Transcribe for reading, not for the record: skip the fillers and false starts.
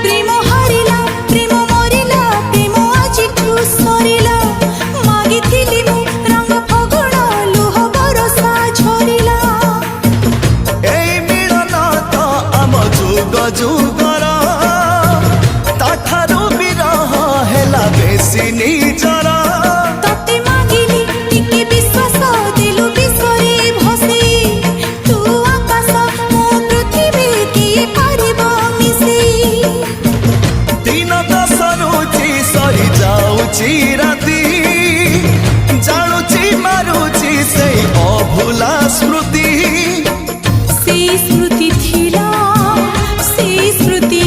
প্রেম হারিলা প্রেম মরিলা প্রেম আজিঠু সরিলা মাগিথিলি মু রঙ ফগুণ লুহ বরষা ঝরিলা এই মিলন তো আম যুগ যুগর তাঠারু বিরহ হেলা বেশি নিজর ততে মাগিলি টিকে বিশ্বাস দেলু বিশ্বরে ভসি তু আকাশ মো পৃথিবী কিয়ে পারিব মিশি দিন তো সরুচি সরি যাউচি রাতি জানুচি মারুচি সেই অভুলা স্মৃতি সেই স্মৃতি থিলা সেই স্মৃতি